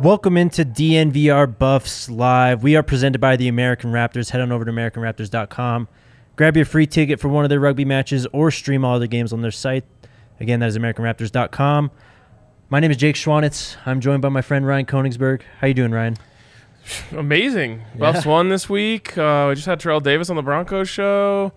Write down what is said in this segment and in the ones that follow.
Welcome into DNVR Buffs Live. We are presented by the American Raptors. Head on over to AmericanRaptors.com. Grab your free ticket for one of their rugby matches or stream all of the games on their site. Again, that is AmericanRaptors.com. My name is Jake Schwanitz. I'm joined by my friend Ryan Koenigsberg. How you doing, Ryan? Amazing. Buffs won this week. We just had Terrell Davis on the Broncos show.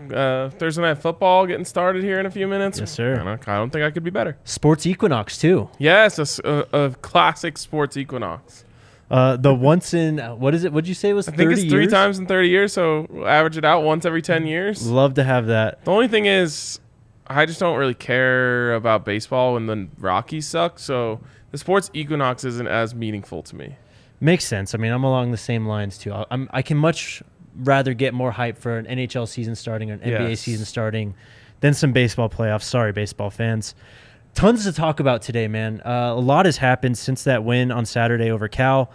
Thursday Night Football getting started here in a few minutes. Yes, sir. I don't think I could be better. Sports Equinox, too. Yes, a classic sports equinox. The once in, what is it? What'd you say it was 30 years? I think it's 3 times in 30 years, so average it out once every 10 years. Love to have that. The only thing is, I just don't really care about baseball when the Rockies suck, so the sports equinox isn't as meaningful to me. Makes sense. I mean, I'm along the same lines, too. I can much rather get more hype for an NHL season starting or an NBA season starting than some baseball playoffs. Sorry, baseball fans. Tons to talk about today, man. A lot has happened since that win on Saturday over Cal.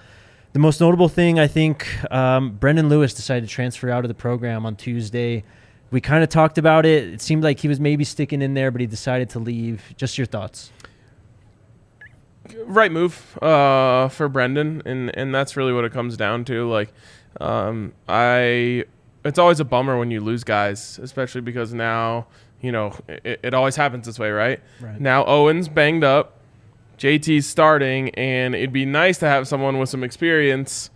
The most notable thing, I think, Brendan Lewis decided to transfer out of the program on Tuesday. We kind of talked about it. It seemed like he was maybe sticking in there, but he decided to leave. Just your thoughts. Right move for Brendan, and that's really what it comes down to. Like, it's always a bummer when you lose guys, especially because now, you know, it always happens this way, right? Now Owen's banged up, JT's starting, and it'd be nice to have someone with some experience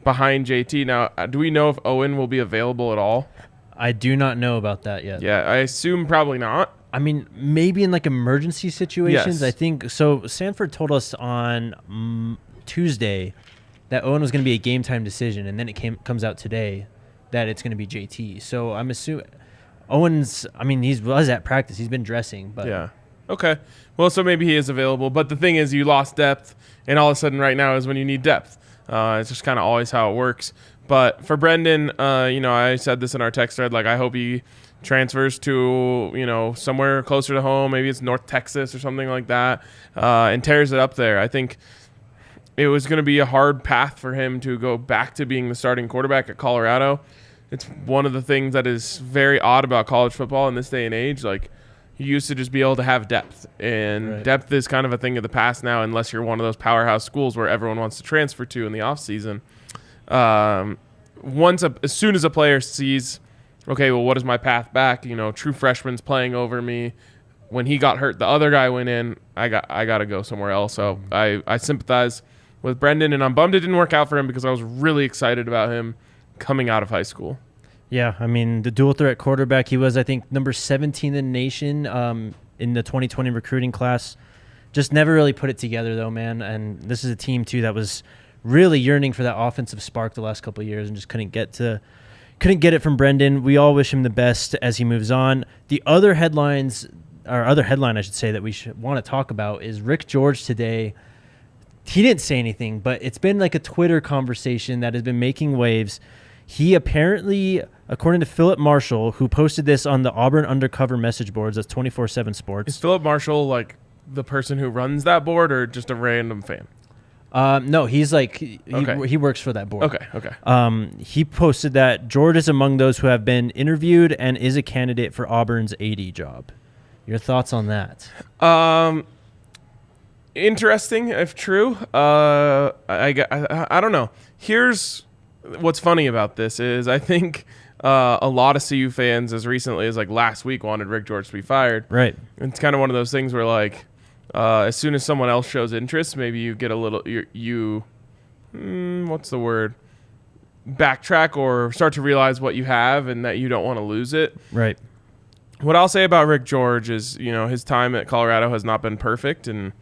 behind JT. Now, do we know if Owen will be available at all? I do not know about that yet. Yeah, I assume probably not. I mean, maybe in like emergency situations. Yes. I think so. Sanford told us on Tuesday that Owen was going to be a game time decision, and then it comes out today that it's going to be JT. So I'm assuming Owen's. I mean, he was at practice. He's been dressing, but yeah. Okay. Well, so maybe he is available, but the thing is, you lost depth, and all of a sudden, right now is when you need depth. It's just kind of always how it works. But for Brendan, you know, I said this in our text thread. Like, I hope he transfers to, you know, somewhere closer to home. Maybe it's North Texas or something like that, and tears it up there. I think it was going to be a hard path for him to go back to being the starting quarterback at Colorado. It's one of the things that is very odd about college football in this day and age. Like, you used to just be able to have depth, and depth is kind of a thing of the past now, unless you're one of those powerhouse schools where everyone wants to transfer to in the offseason. As soon as a player sees, okay, well, what is my path back? You know, true freshman's playing over me. When he got hurt, the other guy went in. I got to go somewhere else. So I sympathize with Brendan, and I'm bummed it didn't work out for him because I was really excited about him coming out of high school. Yeah, I mean, the dual threat quarterback, he was, I think, number 17 in the nation in the 2020 recruiting class. Just never really put it together, though, man. And this is a team, too, that was really yearning for that offensive spark the last couple of years and just couldn't get it from Brendan. We all wish him the best as he moves on. The other headline, I should say, that we should want to talk about is Rick George today. He didn't say anything, but it's been like a Twitter conversation that has been making waves. He apparently, according to Philip Marshall, who posted this on the Auburn Undercover message boards, that's 24/7 Sports. Is Philip Marshall like the person who runs that board or just a random fan? No, he's like, he works for that board. Okay. He posted that George is among those who have been interviewed and is a candidate for Auburn's AD job. Your thoughts on that? Interesting, if true. I don't know. Here's what's funny about this is I think a lot of CU fans as recently as like last week wanted Rick George to be fired. Right. It's kind of one of those things where like as soon as someone else shows interest, maybe you get a little what's the word? Backtrack or start to realize what you have and that you don't want to lose it. Right. What I'll say about Rick George is, you know, his time at Colorado has not been perfect, and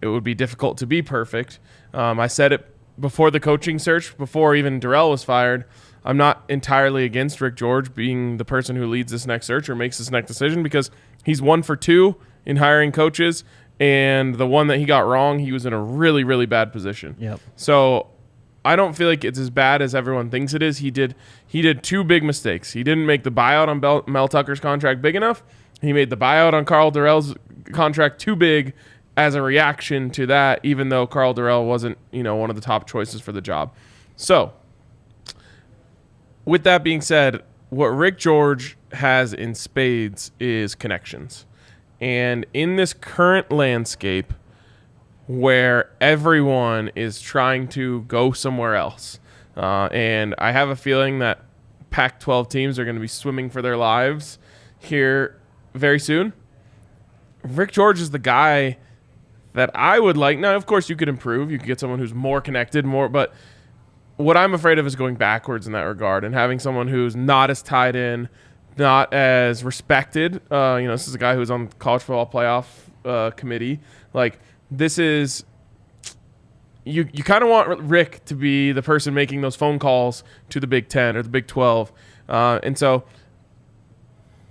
it would be difficult to be perfect. I said it before the coaching search, before even Darrell was fired. I'm not entirely against Rick George being the person who leads this next search or makes this next decision because he's 1 for 2 in hiring coaches, and the one that he got wrong, he was in a really, really bad position. Yep. So I don't feel like it's as bad as everyone thinks it is. He did 2 big mistakes. He didn't make the buyout on Mel Tucker's contract big enough. He made the buyout on Carl Durrell's contract too big as a reaction to that, even though Carl Durrell wasn't, you know, one of the top choices for the job. So with that being said, what Rick George has in spades is connections. And in this current landscape, where everyone is trying to go somewhere else. And I have a feeling that Pac-12 teams are going to be swimming for their lives here very soon. Rick George is the guy that I would like. Now, of course, you could improve. You could get someone who's more connected, but what I'm afraid of is going backwards in that regard and having someone who's not as tied in, not as respected. This is a guy who's on the college football playoff committee. Like, this is you kind of want Rick to be the person making those phone calls to the Big Ten or the Big 12. And so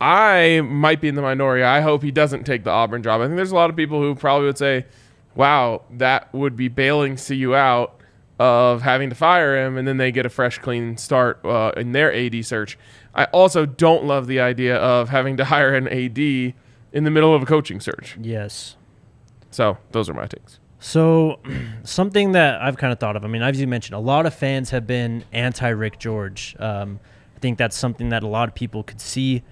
I might be in the minority. I hope he doesn't take the Auburn job. I think there's a lot of people who probably would say, wow, that would be bailing CU out of having to fire him, and then they get a fresh, clean start in their AD search. I also don't love the idea of having to hire an AD in the middle of a coaching search. Yes. So those are my takes. So something that I've kind of thought of, I mean, as you mentioned, a lot of fans have been anti-Rick George. I think that's something that a lot of people could see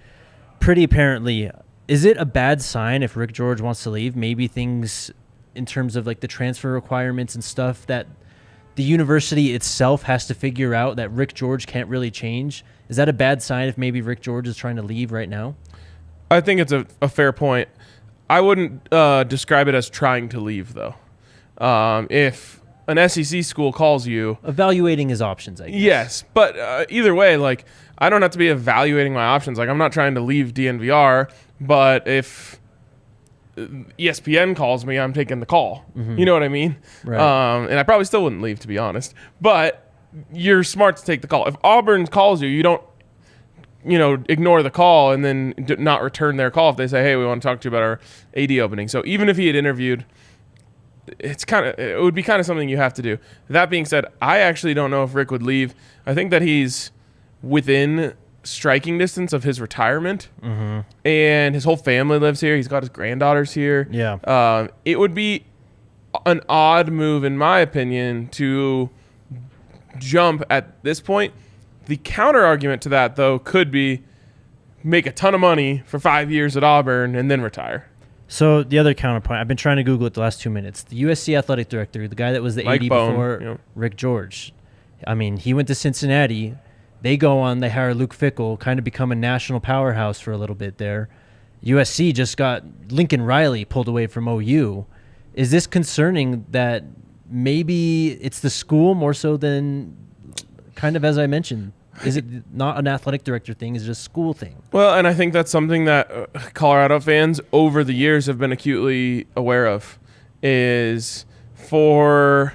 pretty apparently. Is it a bad sign if Rick George wants to leave? Maybe things in terms of like the transfer requirements and stuff that the university itself has to figure out that Rick George can't really change. Is that a bad sign if maybe Rick George is trying to leave right now? I think it's a fair point. I wouldn't describe it as trying to leave, though. If an SEC school calls you... Evaluating his options, I guess. Yes, but either way, like, I don't have to be evaluating my options. Like, I'm not trying to leave DNVR, but if ESPN calls me, I'm taking the call. Mm-hmm. You know what I mean? Right. And I probably still wouldn't leave, to be honest. But you're smart to take the call. If Auburn calls you, you don't ignore the call and then not return their call if they say, hey, we want to talk to you about our AD opening. So even if he had interviewed, it would be kind of something you have to do. That being said, I actually don't know if Rick would leave. I think that he's within striking distance of his retirement, mm-hmm. and his whole family lives here. He's got his granddaughters here. Yeah. It would be an odd move, in my opinion, to jump at this point. The counter argument to that, though, could be make a ton of money for 5 years at Auburn and then retire. So the other counterpoint, I've been trying to Google it the last 2 minutes. The USC athletic director, the guy that was the Mike AD Bone, before Rick George. I mean, he went to Cincinnati. They go on, they hire Luke Fickell, kind of become a national powerhouse for a little bit there. USC just got Lincoln Riley pulled away from OU. Is this concerning that maybe it's the school more so than kind of as I mentioned? Is it not an athletic director thing? Is it a school thing? Well, and I think that's something that Colorado fans over the years have been acutely aware of, is for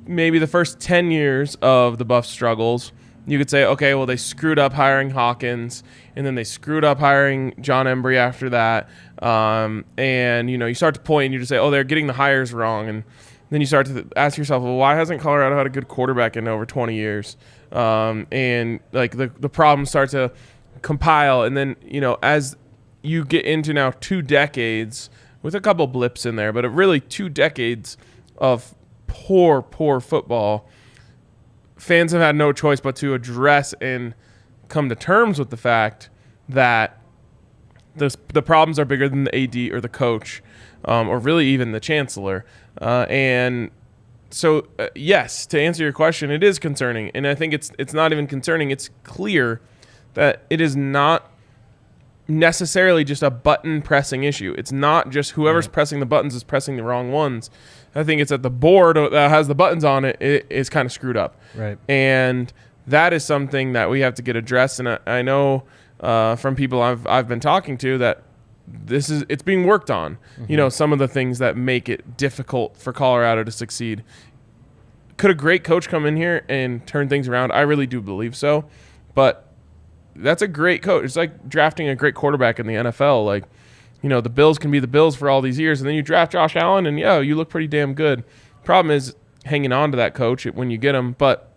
maybe the first 10 years of the Buff struggles, you could say, okay, well, they screwed up hiring Hawkins, and then they screwed up hiring John Embry after that. And, you start to point and you just say, oh, they're getting the hires wrong. And then you start to ask yourself, well, why hasn't Colorado had a good quarterback in over 20 years? And like the problems start to compile. And then, as you get into now 2 decades with a couple blips in there, but really 2 decades of poor football, fans have had no choice but to address and come to terms with the fact that the problems are bigger than the AD or the coach, or really even the chancellor. And so, yes, to answer your question, it is concerning. And I think it's not even concerning. It's clear that it is not necessarily just a button pressing issue. It's not just whoever's pressing the buttons is pressing the wrong ones. I think it's that the board that has the buttons on it is kind of screwed up. Right. And that is something that we have to get addressed. And I know from people I've been talking to that it's being worked on. Mm-hmm. Some of the things that make it difficult for Colorado to succeed. Could a great coach come in here and turn things around? I really do believe so. But that's a great coach. It's like drafting a great quarterback in the NFL. Like, the Bills can be the Bills for all these years, and then you draft Josh Allen, and you look pretty damn good. Problem is hanging on to that coach when you get him, but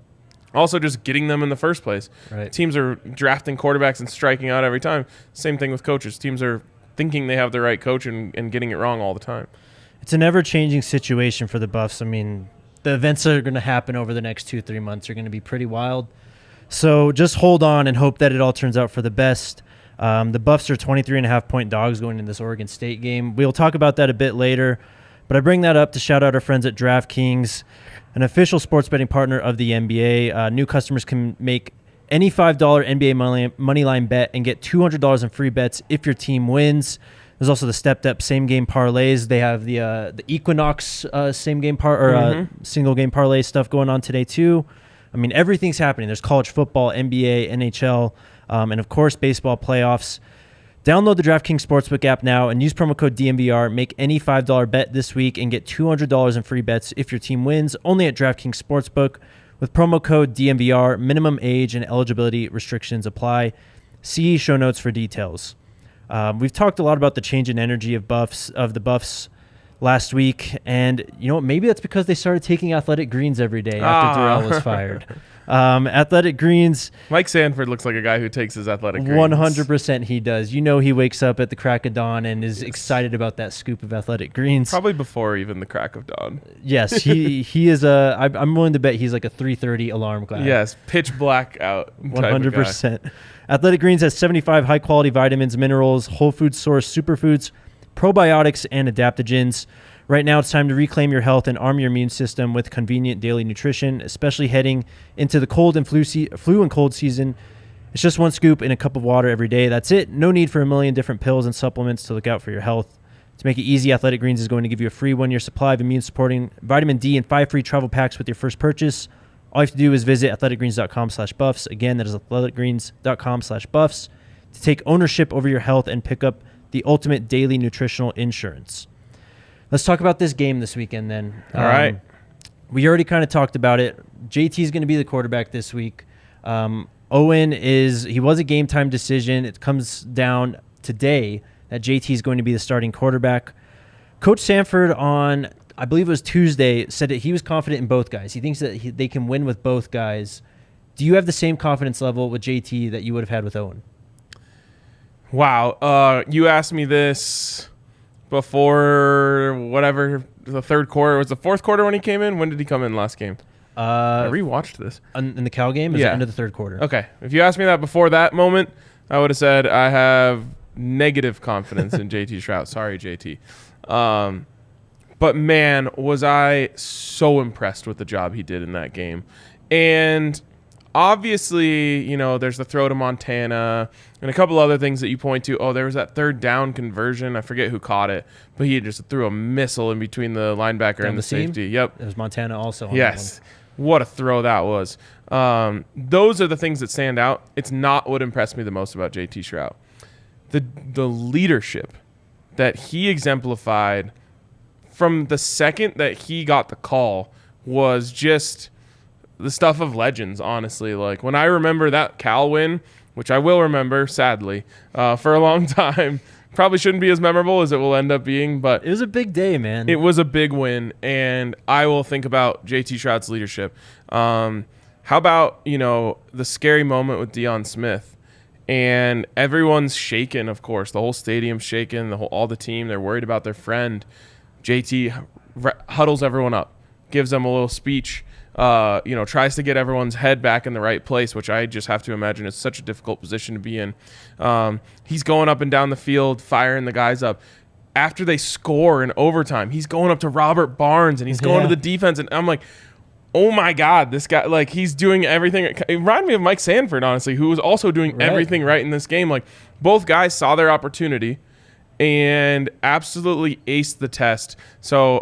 also just getting them in the first place. Right. Teams are drafting quarterbacks and striking out every time. Same thing with coaches. Teams are thinking they have the right coach and getting it wrong all the time. It's an ever-changing situation for the Buffs. I mean, the events that are going to happen over the next 2-3 months are going to be pretty wild. So just hold on and hope that it all turns out for the best. The Buffs are 23.5-point dogs going into this Oregon State game. We'll talk about that a bit later. But I bring that up to shout out our friends at DraftKings, an official sports betting partner of the NBA. New customers can make any $5 NBA moneyline bet and get $200 in free bets if your team wins. There's also the Stepped Up same game parlays. They have the Equinox same game single game parlay stuff going on today too. I mean, everything's happening. There's college football, NBA, NHL, and of course baseball playoffs. Download the DraftKings Sportsbook app now and use promo code DMVR. Make any $5 bet this week and get $200 in free bets if your team wins. Only at DraftKings Sportsbook with promo code DMVR. Minimum age and eligibility restrictions apply. See show notes for details. We've talked a lot about the change in energy of the Buffs last week, and you know what? Maybe that's because they started taking athletic greens every day after Durrell was fired. Athletic greens. Mike Sanford looks like a guy who takes his athletic greens. 100% he does. You know, he wakes up at the crack of dawn and is excited about that scoop of athletic greens. Probably before even the crack of dawn. Yes, he is I'm willing to bet he's like a 3:30 alarm guy. Yes, pitch black out. 100%. Athletic Greens has 75 high-quality vitamins, minerals, whole food source superfoods, probiotics, and adaptogens. Right now, it's time to reclaim your health and arm your immune system with convenient daily nutrition, especially heading into the cold and flu and cold season. It's just one scoop in a cup of water every day. That's it. No need for a million different pills and supplements to look out for your health. To make it easy, Athletic Greens is going to give you a free 1-year supply of immune-supporting vitamin D and 5 free travel packs with your first purchase. All you have to do is visit athleticgreens.com/buffs. Again, that is athleticgreens.com/buffs to take ownership over your health and pick up the ultimate daily nutritional insurance. Let's talk about this game this weekend then. All right. We already kind of talked about it. JT is going to be the quarterback this week. Owen he was a game time decision. It comes down today that JT is going to be the starting quarterback. Coach Sanford on, I believe it was Tuesday, said that he was confident in both guys. He thinks that they can win with both guys. Do you have the same confidence level with JT that you would have had with Owen? Wow. You asked me this before whatever the third quarter. Was the fourth quarter when he came in? When did he come in last game? I rewatched this. In the Cal game? It was the end of the third quarter. Okay. If you asked me that before that moment, I would have said I have negative confidence in JT Shrout. Sorry, JT. But man, was I so impressed with the job he did in that game. And obviously, you know, there's the throw to Montana and a couple other things that you point to. Oh, there was that third down conversion. I forget who caught it, but he just threw a missile in between the linebacker and the safety. Yep. It was Montana also. Yes. What a throw that was. Those are the things that stand out. It's not what impressed me the most about JT Shrout. The leadership that he exemplified from the second that he got the call was just the stuff of legends, honestly. Like, when I remember that Cal win, which I will remember, sadly, for a long time, probably shouldn't be as memorable as it will end up being, but it was a big day, man. It was a big win, and I will think about JT Shrout's leadership. How about, you know, the scary moment with Deion Smith? And everyone's shaken, of course. The whole stadium's shaken, all the team. They're worried about their friend. JT huddles everyone up, gives them a little speech, tries to get everyone's head back in the right place, which I just have to imagine is such a difficult position to be in. He's going up and down the field, firing the guys up. After they score in overtime, he's going up to Robert Barnes, and he's going to the defense, and I'm like, oh my God, this guy, like, he's doing everything. It reminded me of Mike Sanford, honestly, who was also doing everything right in this game. Like, both guys saw their opportunity and absolutely aced the test. So,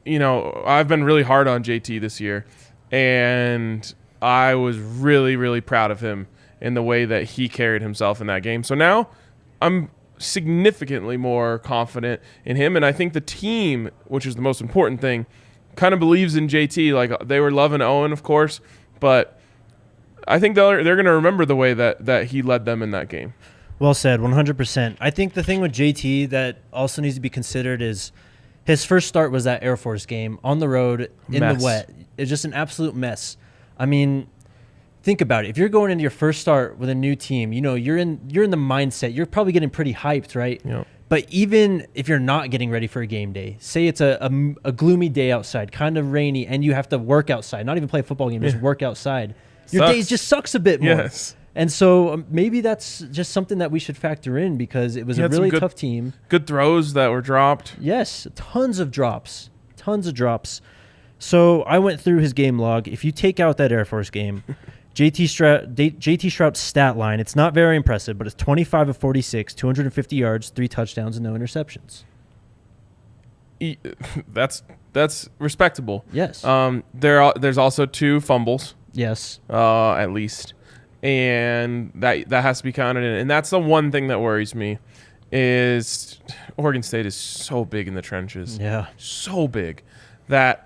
I've been really hard on JT this year, and I was really, really proud of him in the way that he carried himself in that game. So now I'm significantly more confident in him, and I think the team, which is the most important thing, kind of believes in JT. Like, they were loving Owen, of course, but I think they're going to remember the way that he led them in that game. Well said, 100%. I think the thing with JT that also needs to be considered is his first start was that Air Force game on the road in the wet. It's just an absolute mess. I mean, think about it. If you're going into your first start with a new team, you know, you're in the mindset. You're probably getting pretty hyped, right? Yep. But even if you're not getting ready for a game day, say it's a gloomy day outside, kind of rainy, and you have to work outside, not even play a football game, just work outside. Your day just sucks a bit more. Yes. And so maybe that's just something that we should factor in because it was a really tough team. Good throws that were dropped. Yes, tons of drops. So I went through his game log. If you take out that Air Force game, JT Shrout's stat line, it's not very impressive, but it's 25 of 46, 250 yards, 3 touchdowns, and no interceptions. That's respectable. Yes. There's also 2 fumbles. Yes. At least. And that has to be counted in. And that's the one thing that worries me is Oregon State is so big in the trenches. Yeah. So big that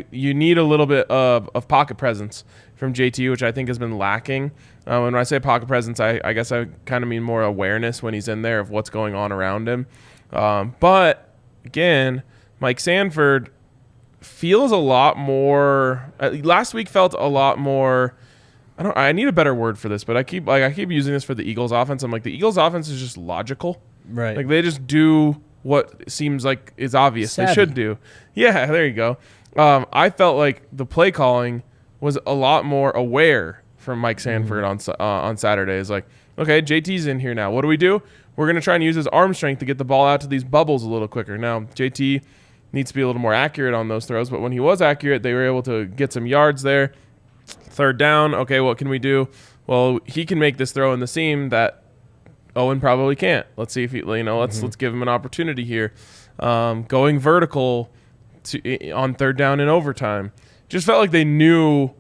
you need a little bit of pocket presence from JT, which I think has been lacking. When I say pocket presence, I guess I kind of mean more awareness when he's in there of what's going on around him. But again, Mike Sanford feels a lot more. Last week felt a lot more. I need a better word for this, but I keep using this for the Eagles offense. I'm like, the Eagles offense is just logical. Right. Like they just do what seems like is obvious they should do. Yeah, there you go. I felt like the play calling was a lot more aware from Mike Sanford on Saturday. It's like, okay, JT's in here now. What do? We're going to try and use his arm strength to get the ball out to these bubbles a little quicker. Now, JT needs to be a little more accurate on those throws, but when he was accurate, they were able to get some yards there. Third down, okay, what can we do? Well, he can make this throw in the seam that Owen probably can't. Let's see if he, let's give him an opportunity here. Going vertical on third down in overtime. Just felt like they knew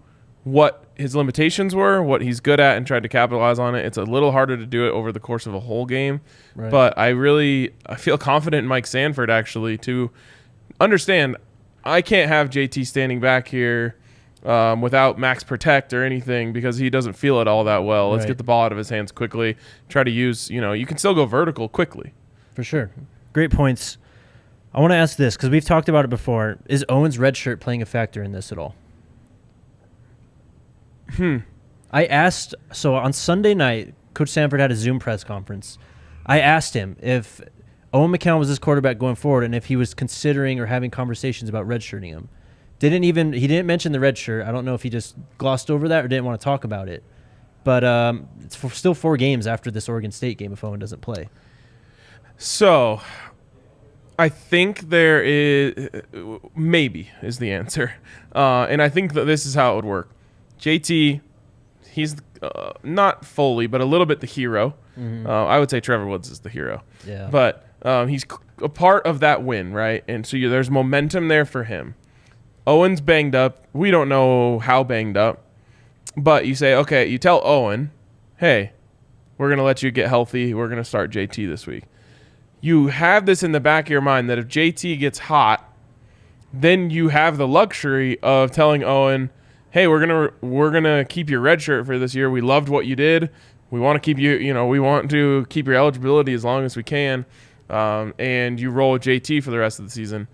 what his limitations were, what he's good at, and tried to capitalize on it. It's a little harder to do it over the course of a whole game. Right. But I feel confident in Mike Sanford, actually, to understand I can't have JT standing back here without max protect or anything because he doesn't feel it all that well. Let's get the ball out of his hands quickly. Try to use, you can still go vertical quickly. For sure. Great points. I want to ask this because we've talked about it before. Is Owen's red shirt playing a factor in this at all? I asked, so on Sunday night, Coach Sanford had a Zoom press conference. I asked him if Owen McCown was his quarterback going forward and if he was considering or having conversations about redshirting him. He didn't mention the red shirt. I don't know if he just glossed over that or didn't want to talk about it. But it's still 4 games after this Oregon State game if Owen doesn't play. So I think there is maybe is the answer. And I think that this is how it would work. JT, he's not fully, but a little bit the hero. I would say Trevor Woods is the hero. Yeah. But he's a part of that win, right? And so there's momentum there for him. Owen's banged up. We don't know how banged up. But you say, okay, you tell Owen, hey, we're going to let you get healthy. We're going to start JT this week. You have this in the back of your mind that if JT gets hot, then you have the luxury of telling Owen, hey, we're gonna keep your red shirt for this year. We loved what you did. We want to keep you, we want to keep your eligibility as long as we can. And you roll with JT for the rest of the season.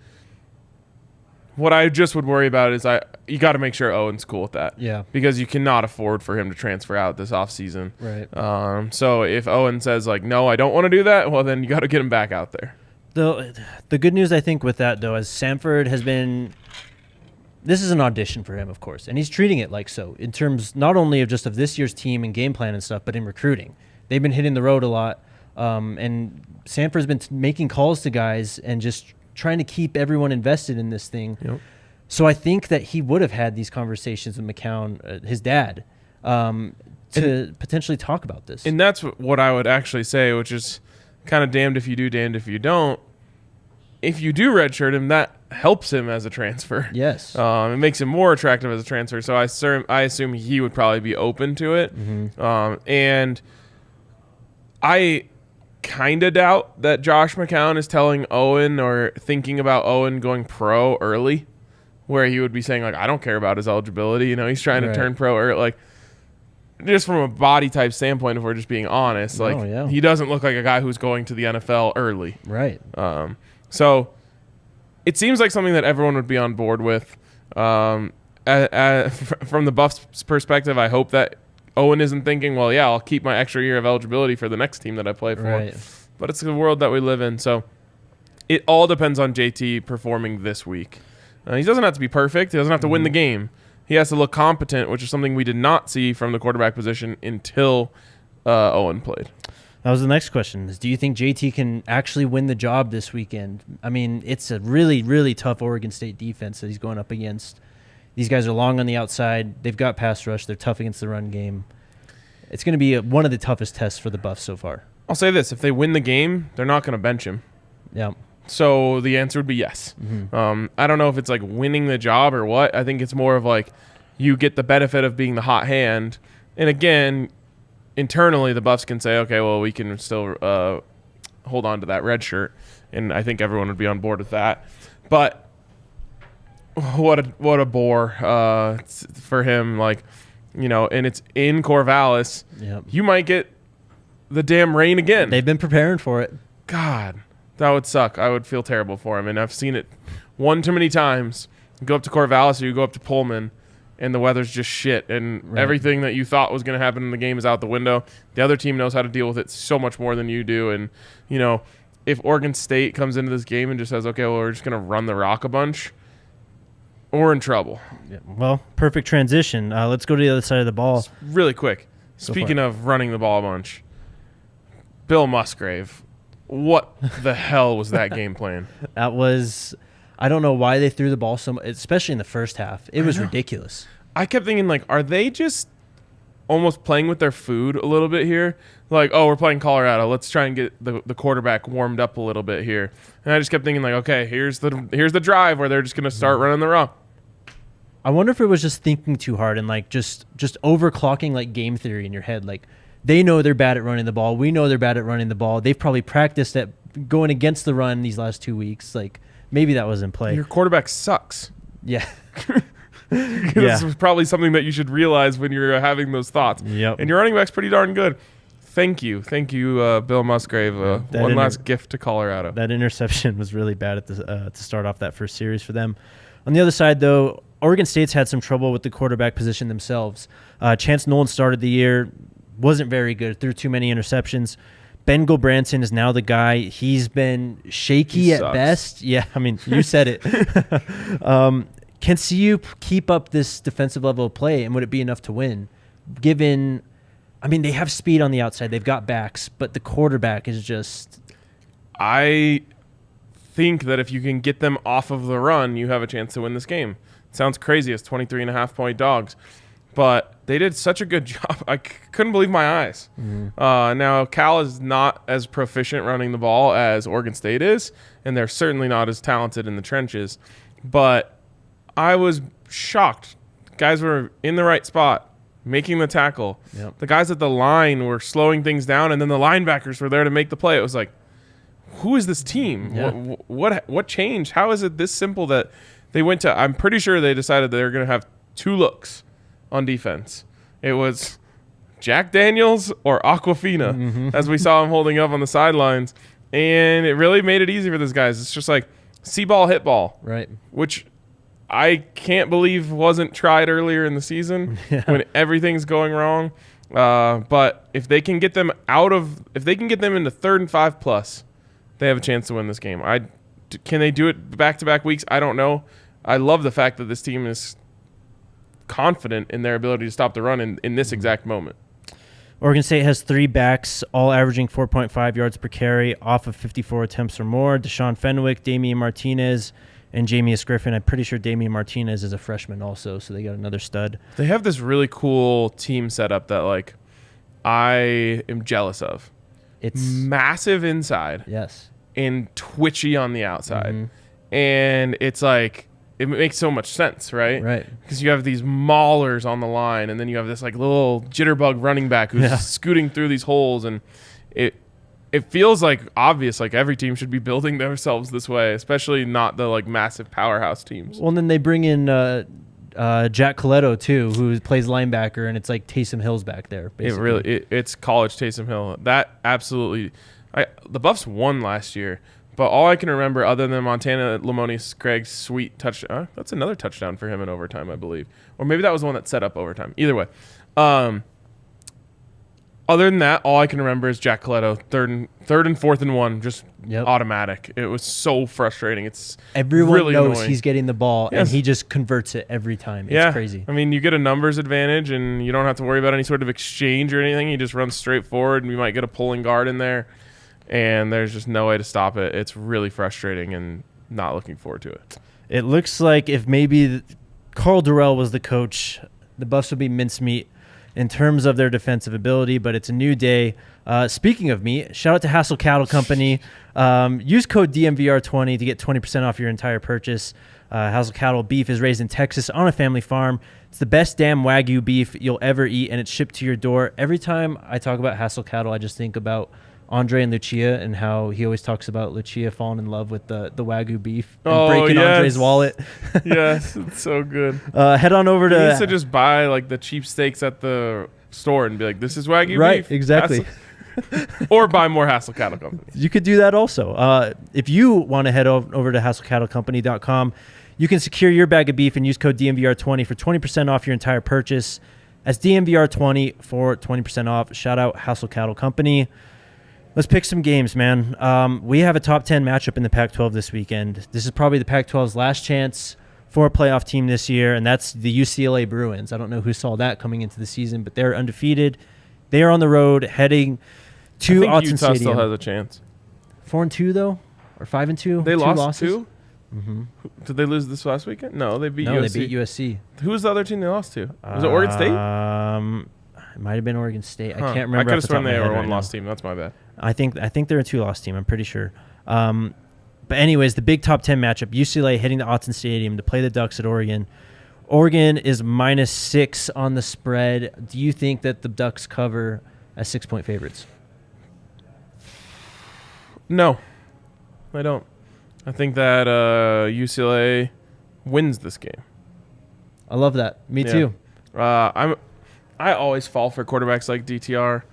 What I just would worry about is you got to make sure Owen's cool with that. Yeah. Because you cannot afford for him to transfer out this offseason. Right. So if Owen says, no, I don't want to do that, well, then you got to get him back out there. The good news, I think, with that, though, is Sanford has been – this is an audition for him, of course, and he's treating it like so in terms not only of just of this year's team and game plan and stuff, but in recruiting. They've been hitting the road a lot, and Sanford's been making calls to guys and just – trying to keep everyone invested in this thing. Yep. So I think that he would have had these conversations with McCown, his dad, to potentially talk about this. And that's what I would actually say, which is kind of damned if you do, damned if you don't. If you do redshirt him, that helps him as a transfer. Yes. It makes him more attractive as a transfer. So I assume he would probably be open to it. Mm-hmm. And I kind of doubt that Josh McCown is telling Owen or thinking about Owen going pro early, where he would be saying, I don't care about his eligibility. He's trying to turn pro early. Just from a body type standpoint, if we're just being honest, he doesn't look like a guy who's going to the NFL early. Right. So it seems like something that everyone would be on board with. From the Buffs' perspective, I hope that Owen isn't thinking, I'll keep my extra year of eligibility for the next team that I play for. Right. But it's the world that we live in. So it all depends on JT performing this week. He doesn't have to be perfect. He doesn't have to win the game. he has to look competent, which is something we did not see from the quarterback position until Owen played. That was the next question. Do you think JT can actually win the job this weekend? I mean, it's a really, really tough Oregon State defense that he's going up against. These guys are long on the outside. They've got pass rush. They're tough against the run game. It's going to be one of the toughest tests for the Buffs so far. I'll say this. If they win the game, they're not going to bench him. Yeah. So the answer would be yes. Mm-hmm. I don't know if it's like winning the job or what. I think it's more of like you get the benefit of being the hot hand. And again, internally, the Buffs can say, okay, well, we can still hold on to that red shirt. And I think everyone would be on board with that. But what a bore for him. Like, you know, and it's in Corvallis. Yep. You might get the damn rain again. They've been preparing for it. God, that would suck. I would feel terrible for him. And I've seen it one too many times. You go up to Corvallis or you go up to Pullman, and the weather's just shit. And everything that you thought was going to happen in the game is out the window. The other team knows how to deal with it so much more than you do. And, you know, if Oregon State comes into this game and just says, okay, well, we're just going to run the rock a bunch, we're in trouble. Yeah, well, perfect transition. Let's go to the other side of the ball. Just really quick. Speaking of running the ball a bunch, Bill Musgrave, what the hell was that game plan? That was, I don't know why they threw the ball so much, especially in the first half. It was ridiculous. I kept thinking, like, are they just almost playing with their food a little bit here? Like, oh, we're playing Colorado. Let's try and get the quarterback warmed up a little bit here. And I just kept thinking, like, okay, here's the drive where they're just going to start running the rock. I wonder if it was just thinking too hard and like just overclocking like game theory in your head. Like they know they're bad at running the ball. We know they're bad at running the ball. They've probably practiced at going against the run these last 2 weeks. Like maybe that was in play. Your quarterback sucks. Yeah. This is probably something that you should realize when you're having those thoughts. Yep. And your running back's pretty darn good. Thank you, Bill Musgrave. One last gift to Colorado. That interception was really bad at to start off that first series for them. On the other side, though, Oregon State's had some trouble with the quarterback position themselves. Chance Nolan started the year, wasn't very good, threw too many interceptions. Ben Gulbranson is now the guy. He's been shaky at best. Yeah, I mean, you said it. Can CU keep up this defensive level of play, and would it be enough to win? Given, I mean, they have speed on the outside. They've got backs, but the quarterback is just... I think that if you can get them off of the run, you have a chance to win this game. It sounds crazy as 23.5-point dogs, but they did such a good job. I couldn't believe my eyes. Mm-hmm. Now, Cal is not as proficient running the ball as Oregon State is, and they're certainly not as talented in the trenches, but I was shocked. Guys were in the right spot, making the tackle. Yep. The guys at the line were slowing things down, and then the linebackers were there to make the play. It was like, who is this team? Yeah. What changed? How is it this simple that they went to? I'm pretty sure they decided they were going to have 2 looks on defense. It was Jack Daniels or Aquafina, as we saw him holding up on the sidelines, and it really made it easy for these guys. It's just like see ball, hit ball, right? Which I can't believe wasn't tried earlier in the season when everything's going wrong. But if they can get them into 3rd and 5 plus, they have a chance to win this game. Can they do it back-to-back weeks? I don't know. I love the fact that this team is confident in their ability to stop the run in this exact moment. Oregon State has 3 backs, all averaging 4.5 yards per carry off of 54 attempts or more. Deshaun Fenwick, Damian Martinez, and Jamius Griffin. I'm pretty sure Damian Martinez is a freshman also, so they got another stud. They have this really cool team setup that, like, I am jealous of. It's massive inside. Yes. And twitchy on the outside. And it's like, it makes so much sense, right? Right. Because you have these maulers on the line, and then you have this like little jitterbug running back who's scooting through these holes, and it feels like obvious, like every team should be building themselves this way, especially not the like massive powerhouse teams. Well, and then they bring in Jack Coletto too, who plays linebacker, and it's like Taysom Hill's back there. Basically. It's college Taysom Hill. That absolutely, the Buffs won last year, but all I can remember other than Montana Lamonius Craig's sweet touchdown, that's another touchdown for him in overtime, I believe, or maybe that was the one that set up overtime. Either way, Other than that, all I can remember is Jack Coletto, third and fourth and one, just automatic. It was so frustrating. It's everyone really knows annoying. He's getting the ball, Yes. and he just converts it every time. It's crazy. I mean, you get a numbers advantage, and you don't have to worry about any sort of exchange or anything. He just runs straight forward, and we might get a pulling guard in there, and there's just no way to stop it. It's really frustrating, and not looking forward to it. It looks like if maybe Carl Durrell was the coach, the Buffs would be mincemeat in terms of their defensive ability, but it's a new day. Speaking of meat, shout out to Hassel Cattle Company. Use code DMVR20 to get 20% off your entire purchase. Hassel Cattle beef is raised in Texas on a family farm. It's the best damn Wagyu beef you'll ever eat, and it's shipped to your door. Every time I talk about Hassel Cattle, I just think about Andre and Lucia and how he always talks about Lucia falling in love with the Wagyu beef and breaking Andre's wallet. Yes, it's so good. Head on over He to... needs to just buy like the cheap steaks at the store and be like, this is Wagyu beef. Right, exactly. Or buy more Hassel Cattle Company. You could do that also. If you want to head over to HassleCattleCompany.com, you can secure your bag of beef and use code DMVR20 for 20% off your entire purchase. That's DMVR20 for 20% off. Shout out Hassel Cattle Company. Let's pick some games, man. We have a top 10 matchup in the Pac-12 this weekend. This is probably the Pac-12's last chance for a playoff team this year, and that's the UCLA Bruins. I don't know who saw that coming into the season, but they're undefeated. They are on the road heading to Autzen Utah Stadium. still has a chance. 4-2 though, or 5-2. They Two lost losses? 2? Mm-hmm. Did they lose this last weekend? No, they beat USC. No, they beat USC. Who was the other team they lost to? Was it Oregon State? It might have been Oregon State. I can't remember. I could have off the top sworn of my they head were right one now. loss team. That's my bad. I think they're a 2-loss team. I'm pretty sure. But anyways, the big top 10 matchup: UCLA heading to Autzen Stadium to play the Ducks at Oregon. Oregon is -6 on the spread. Do you think that the Ducks cover as 6-point favorites? No, I don't. I think that UCLA wins this game. I love that. Me too. I always fall for quarterbacks like DTR.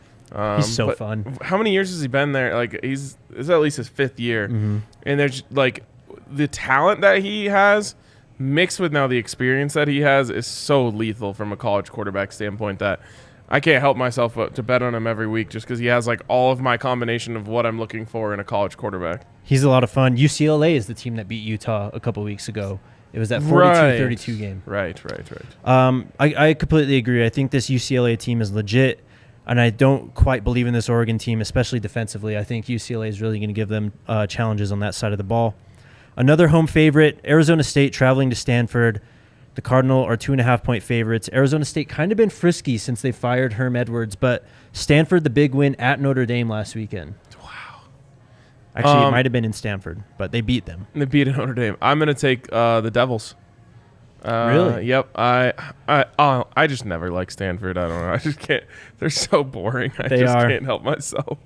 He's so fun. How many years has he been there? Like this is at least his 5th year, and there's like the talent that he has mixed with now the experience that he has is so lethal from a college quarterback standpoint that I can't help myself but to bet on him every week just because he has like all of my combination of what I'm looking for in a college quarterback. He's a lot of fun. UCLA is the team that beat Utah a couple weeks ago. It was that 42-32 game. Right. I completely agree. I think this UCLA team is legit, and I don't quite believe in this Oregon team, especially defensively. I think UCLA is really going to give them challenges on that side of the ball. Another home favorite, Arizona State traveling to Stanford. The Cardinal are 2.5-point favorites. Arizona State kind of been frisky since they fired Herm Edwards, but Stanford, the big win at Notre Dame last weekend. Wow. Actually, it might have been in Stanford, but they beat them. They beat Notre Dame. I'm going to take the Devils. Really? Yep. I just never like Stanford. I don't know. I just can't. They're so boring. I can't help myself.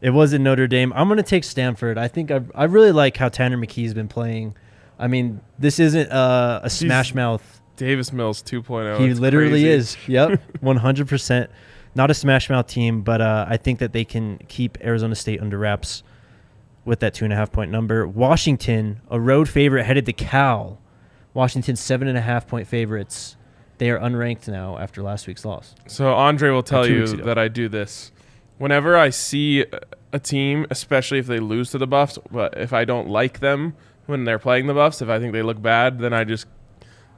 It was in Notre Dame. I'm going to take Stanford. I think I really like how Tanner McKee's been playing. I mean, this isn't a smash mouth. Davis Mills 2.0. He literally crazy. is. Yep, 100%. Not a smash mouth team, but I think that they can keep Arizona State under wraps with that 2.5-point number. Washington, a road favorite, headed to Cal. Washington 7.5-point favorites. They are unranked now after last week's loss. So Andre will tell 2 you weeks ago. that I do this. Whenever I see a team, especially if they lose to the Buffs, but if I don't like them when they're playing the Buffs, if I think they look bad, then I just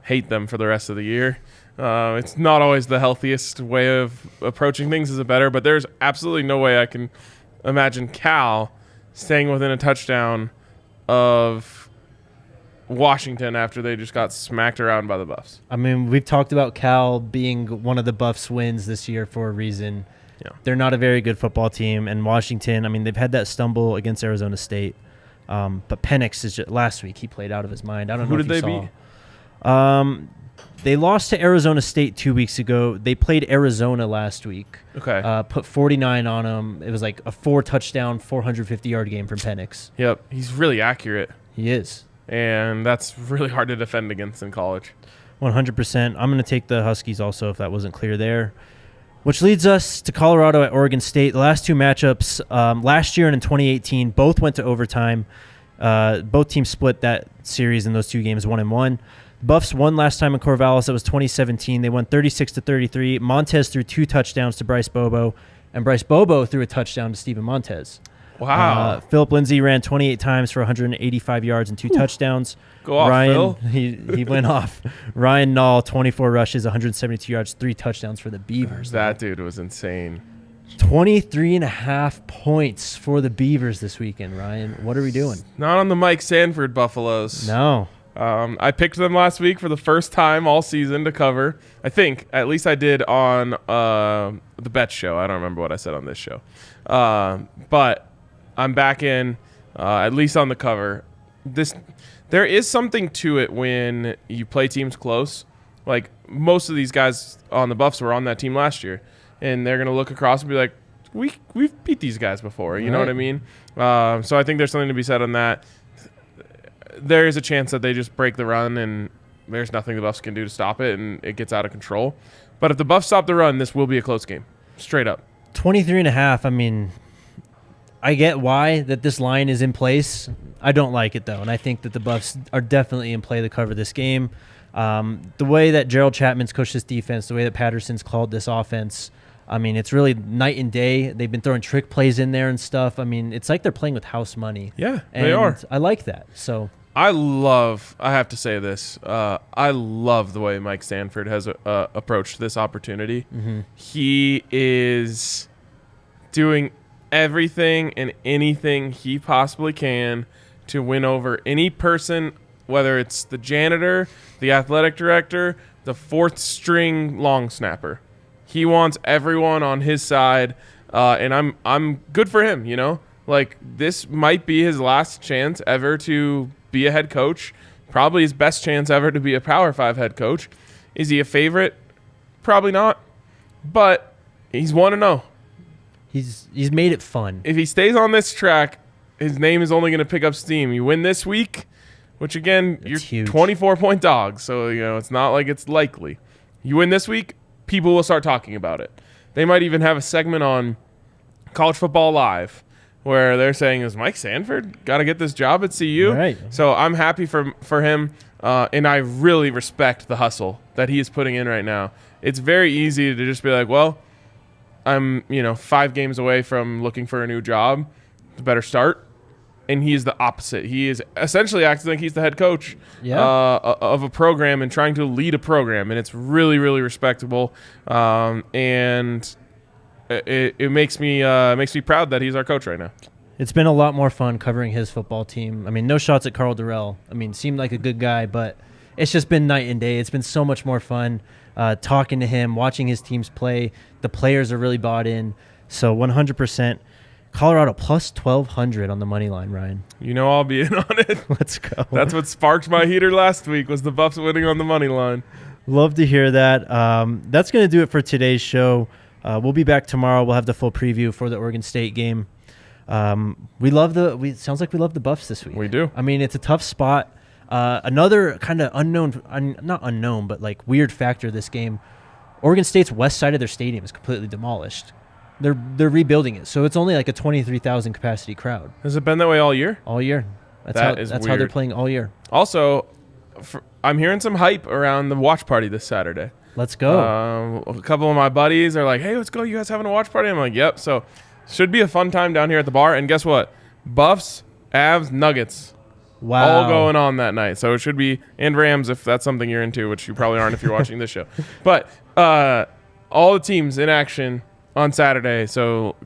hate them for the rest of the year. It's not always the healthiest way of approaching things as a better, but there's absolutely no way I can imagine Cal staying within a touchdown of Washington after they just got smacked around by the Buffs. I mean, we've talked about Cal being one of the Buffs' wins this year for a reason. Yeah. They're not a very good football team, and Washington, I mean, they've had that stumble against Arizona State. But Penix is just, last week he played out of his mind. I don't know Who if did you they saw. beat? They lost to Arizona State 2 weeks ago. They played Arizona last week. Okay. Put 49 on them. It was like a 4-touchdown, 450-yard game from Penix. Yep. He's really accurate, He is. and that's really hard to defend against in college. 100%. I'm going to take the Huskies also if that wasn't clear there. Which leads us to Colorado at Oregon State. The last two matchups, last year and in 2018, both went to overtime. Both teams split that series in those two games 1-1. Buffs won last time in Corvallis. That was 2017. They won 36-33. Montez threw 2 touchdowns to Bryce Bobo. and Bryce Bobo threw a touchdown to Steven Montez. Wow. Philip Lindsay ran 28 times for 185 yards and 2 touchdowns. Go off, Ryan, Phil. He went off. Ryan Nall, 24 rushes, 172 yards, 3 touchdowns for the Beavers. That dude was insane. 23.5 points for the Beavers this weekend, Ryan. What are we doing? Not on the Mike Sanford Buffaloes. No. I picked them last week for the first time all season to cover. I think. At least I did on the bet show. I don't remember what I said on this show. But I'm back in, at least on the cover. There is something to it when you play teams close. Like, most of these guys on the Buffs were on that team last year. And they're going to look across and be like, we've beat these guys before. You know what I mean? So I think there's something to be said on that. There is a chance that they just break the run and there's nothing the Buffs can do to stop it and it gets out of control. But if the Buffs stop the run, this will be a close game. Straight up. 23.5, I mean, I get why that this line is in place. I don't like it, though, and I think that the Buffs are definitely in play to cover this game. The way that Gerald Chapman's coached this defense, the way that Patterson's called this offense, I mean, it's really night and day. They've been throwing trick plays in there and stuff. I mean, it's like they're playing with house money. Yeah, and they are. I like that. So I have to say this, I love the way Mike Sanford has approached this opportunity. Mm-hmm. He is doing everything and anything he possibly can to win over any person, whether it's the janitor, the athletic director, the 4th string long snapper. He wants everyone on his side, and I'm good for him, you know? Like, this might be his last chance ever to be a head coach, probably his best chance ever to be a Power 5 head coach. Is he a favorite? Probably not, but he's 1-0. He's made it fun. If he stays on this track, his name is only going to pick up steam. You win this week, which, again, you're 24-point dogs, so, you know, it's not like it's likely. You win this week, people will start talking about it. They might even have a segment on College Football Live where they're saying, is Mike Sanford got to get this job at CU? Right. So I'm happy for him, and I really respect the hustle that he is putting in right now. It's very easy to just be like, well, I'm 5 games away from looking for a new job. Better start. And he is the opposite. He is essentially acting like he's the head coach of a program and trying to lead a program, and it's really, really respectable. And it makes me proud that he's our coach right now. It's been a lot more fun covering his football team. I mean, no shots at Carl Durrell. I mean, seemed like a good guy, but it's just been night and day. It's been so much more fun talking to him, watching his teams play. The players are really bought in. So 100%. Colorado plus 1,200 on the money line, Ryan. You know I'll be in on it. Let's go. That's what sparked my heater last week was the Buffs winning on the money line. Love to hear that. That's going to do it for today's show. We'll be back tomorrow. We'll have the full preview for the Oregon State game. Sounds like we love the Buffs this week. We do. I mean, it's a tough spot. Another kind of not unknown, but like weird factor this game. Oregon State's west side of their stadium is completely demolished. They're rebuilding it, so it's only like a 23,000 capacity crowd. Has it been that way all year? All year. That's how they're playing all year. Also, I'm hearing some hype around the watch party this Saturday. Let's go. A couple of my buddies are like, hey, let's go. You guys having a watch party? I'm like, yep. So should be a fun time down here at the bar. And guess what? Buffs, Avs, Nuggets. Wow. All going on that night. So it should be, and Rams if that's something you're into, which you probably aren't if you're watching this show. But all the teams in action on Saturday. So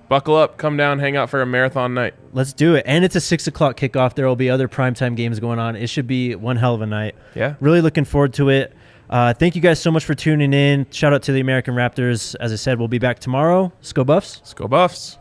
buckle up, come down, hang out for a marathon night. Let's do it. And it's a 6 o'clock kickoff. There will be other primetime games going on. It should be one hell of a night. Yeah. Really looking forward to it. Thank you guys so much for tuning in. Shout out to the American Raptors. As I said, we'll be back tomorrow. Let's go Buffs. Let's go Buffs.